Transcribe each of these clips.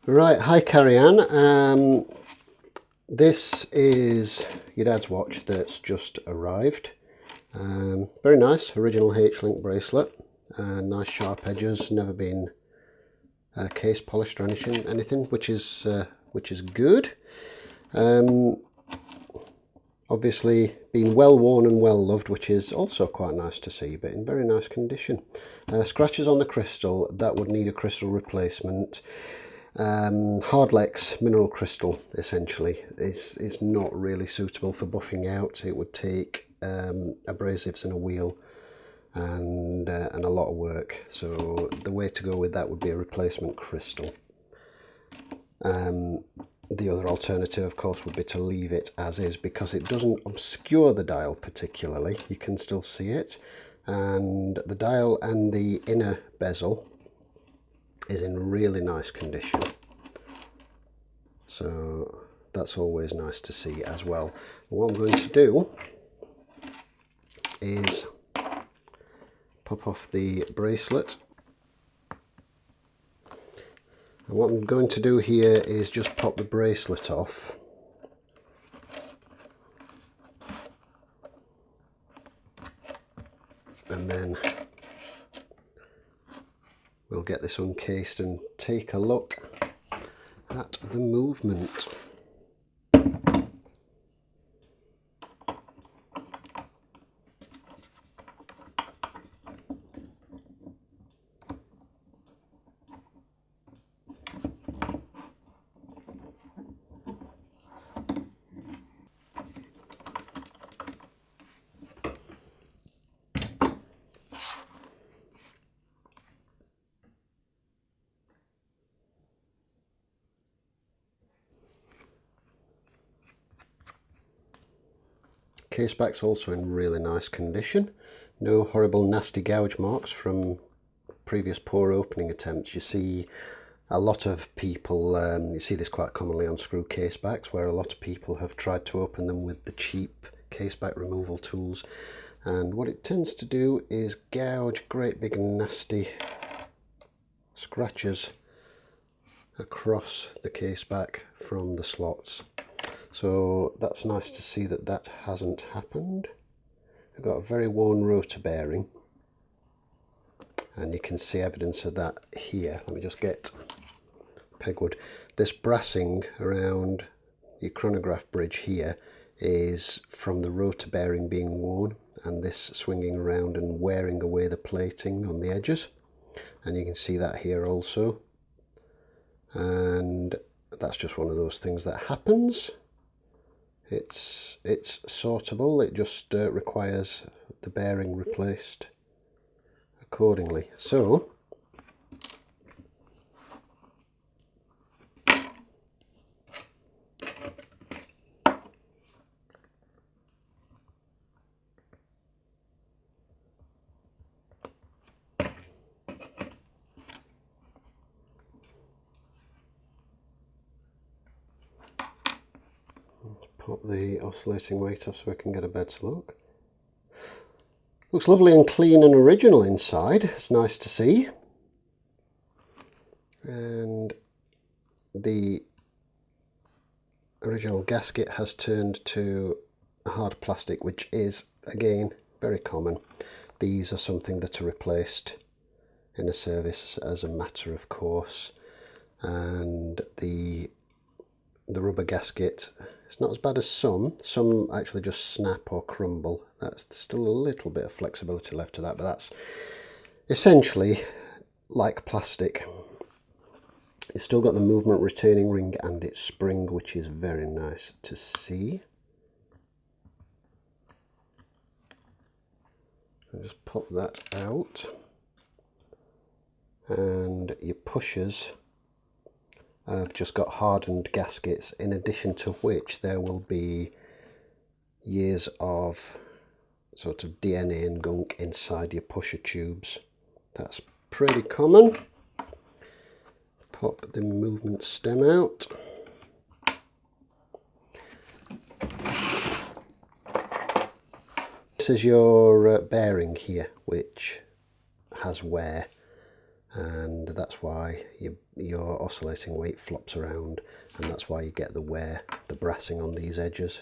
Right, hi Carrie-Anne. This is your dad's watch that's just arrived. Very nice, original H-link bracelet. Nice sharp edges, never been case polished or anything, which is good. Obviously been well worn and well loved, which is also quite nice to see, but in very nice condition. Scratches on the crystal, that would need a crystal replacement. Hardlex mineral crystal essentially is not really suitable for buffing out. It would take abrasives and a wheel and a lot of work, so the way to go with that would be a replacement crystal. The other alternative, of course, would be to leave it as is, because it doesn't obscure the dial particularly. You can still see it, and the dial and the inner bezel is in really nice condition, so that's always nice to see as well. What I'm going to do is pop off the bracelet, and what I'm going to do here is just pop the bracelet off, and then we'll get this uncased and take a look at the movement. Case back's also in really nice condition. No horrible nasty gouge marks from previous poor opening attempts. You see a lot of people, you see this quite commonly on screw case backs, where a lot of people have tried to open them with the cheap case back removal tools, and what it tends to do is gouge great big nasty scratches across the case back from the slots. So that's nice to see that that hasn't happened. I've got a very worn rotor bearing, and you can see evidence of that here. Let me just get pegwood. This brassing around the chronograph bridge here is from the rotor bearing being worn, and this swinging around and wearing away the plating on the edges, and you can see that here also, and that's just one of those things that happens. It's sortable, it just requires the bearing replaced accordingly. So pop the oscillating weight off so we can get a better look. Looks lovely and clean and original inside. It's nice to see. And the original gasket has turned to a hard plastic, which is, again, very common. These are something that are replaced in a service as a matter of course, and the rubber gasket, it's not as bad as some actually just snap or crumble. That's still a little bit of flexibility left to that, but that's essentially like plastic. It's still got the movement retaining ring and its spring, which is very nice to see. I'll just pop that out, and your pushers I've just got hardened gaskets, in addition to which there will be years of sort of DNA and gunk inside your pusher tubes. That's pretty common. Pop the movement stem out. This is your bearing here, which has wear. and that's why your oscillating weight flops around, and that's why you get the wear, the brassing on these edges.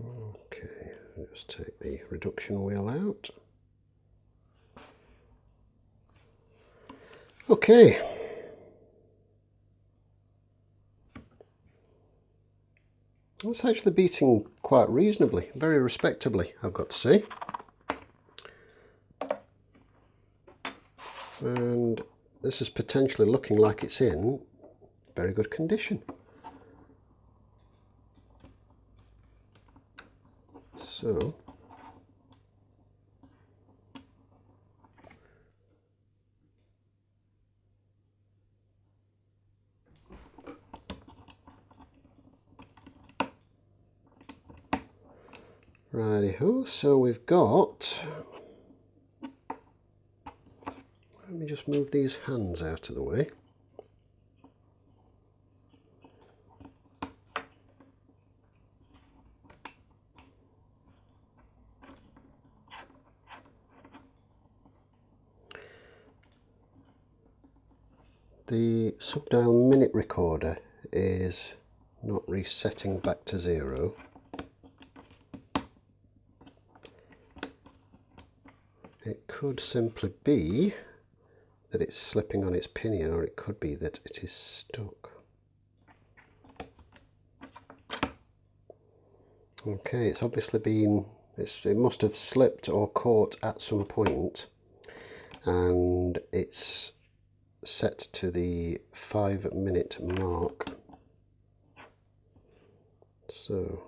Okay, let's take the reduction wheel out. Okay. It's actually beating quite reasonably, very respectably, I've got to say. And this is potentially looking like it's in very good condition. So, righty-ho, so we've got, let me just move these hands out of the way. The subdial minute recorder is not resetting back to 0. It could simply be that it's slipping on its pinion, or it could be that it is stuck. Okay, it's obviously been, it must have slipped or caught at some point, and it's set to the 5-minute mark. So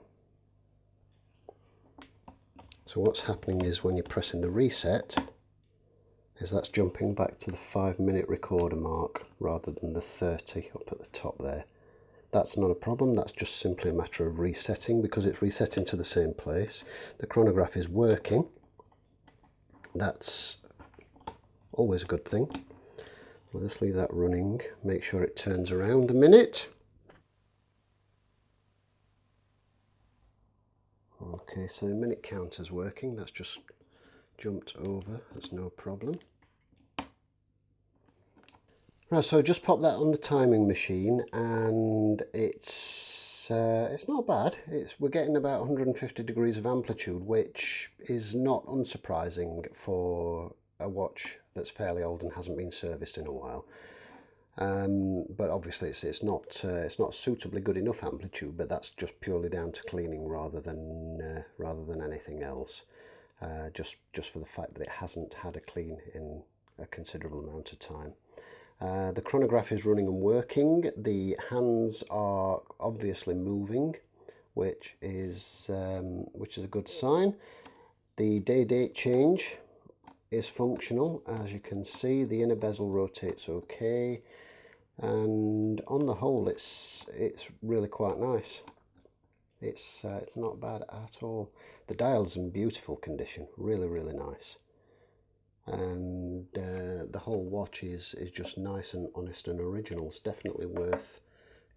what's happening is when you're pressing the reset, is that's jumping back to the 5-minute recorder mark rather than the 30 up at the top there. That's not a problem, that's just simply a matter of resetting, because it's resetting to the same place. The chronograph is working. That's always a good thing. We'll just leave that running, make sure it turns around a minute. Okay, so the minute counter's working, that's just jumped over, that's no problem. Right, so just pop that on the timing machine, and it's not bad. We're getting about 150 degrees of amplitude, which is not unsurprising for a watch that's fairly old and hasn't been serviced in a while. But obviously it's not suitably good enough amplitude, but that's just purely down to cleaning rather than anything else. Just for the fact that it hasn't had a clean in a considerable amount of time. The chronograph is running and working. The hands are obviously moving, which is a good sign. The day-date change is functional, as you can see. The inner bezel rotates okay, and on the whole, it's really quite nice. It's not bad at all. The dial's in beautiful condition, really nice. And the whole watch is just nice and honest and original. It's definitely worth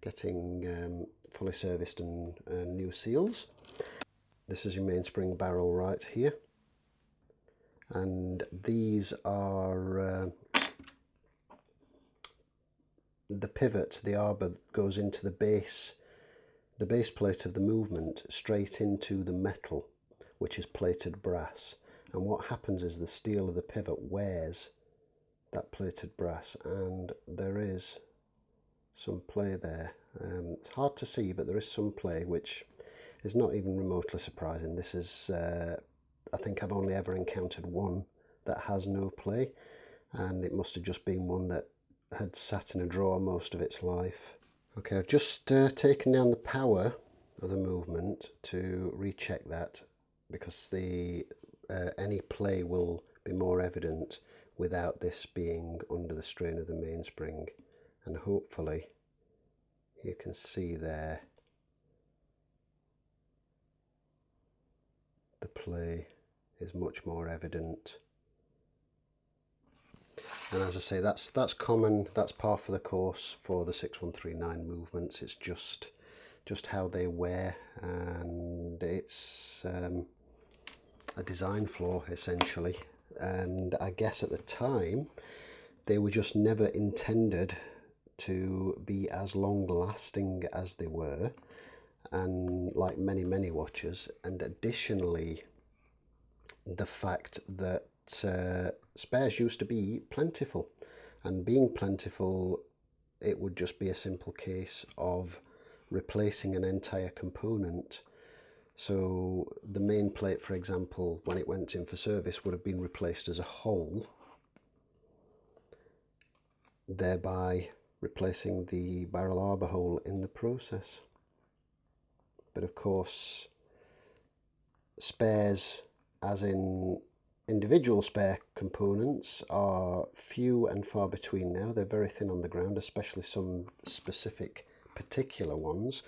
getting fully serviced and new seals. This is your mainspring barrel right here, and these are the pivot, the arbor goes into the base plate of the movement straight into the metal, which is plated brass. And what happens is the steel of the pivot wears that plated brass, and there is some play there. It's hard to see, but there is some play, which is not even remotely surprising. This is, I think I've only ever encountered one that has no play, and it must have just been one that had sat in a drawer most of its life. Okay, I've just taken down the power of the movement to recheck that, because any play will be more evident without this being under the strain of the mainspring, and hopefully you can see there the play is much more evident And as I say, that's common, that's par for the course for the 6139 movements. It's just how they wear, and it's a design flaw essentially. And I guess at the time they were just never intended to be as long lasting as they were, and like many watches. And additionally, the fact that spares used to be plentiful, and being plentiful, it would just be a simple case of replacing an entire component. So the main plate, for example, when it went in for service, would have been replaced as a whole, thereby replacing the barrel arbor hole in the process. But of course, spares, as in individual spare components, are few and far between now. They're very thin on the ground, especially some specific particular ones.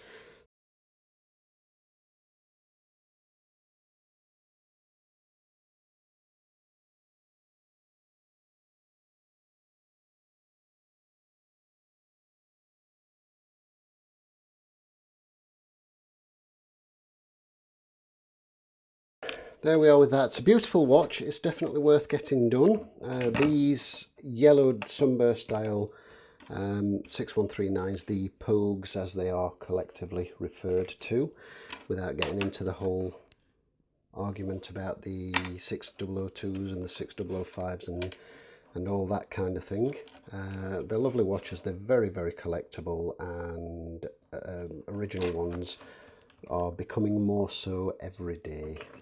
There we are with that. It's a beautiful watch. It's definitely worth getting done. These yellowed sunburst style 6139s, the Pogues as they are collectively referred to, without getting into the whole argument about the 6002s and the 6005s and all that kind of thing. They're lovely watches. They're very collectible, and original ones are becoming more so every day.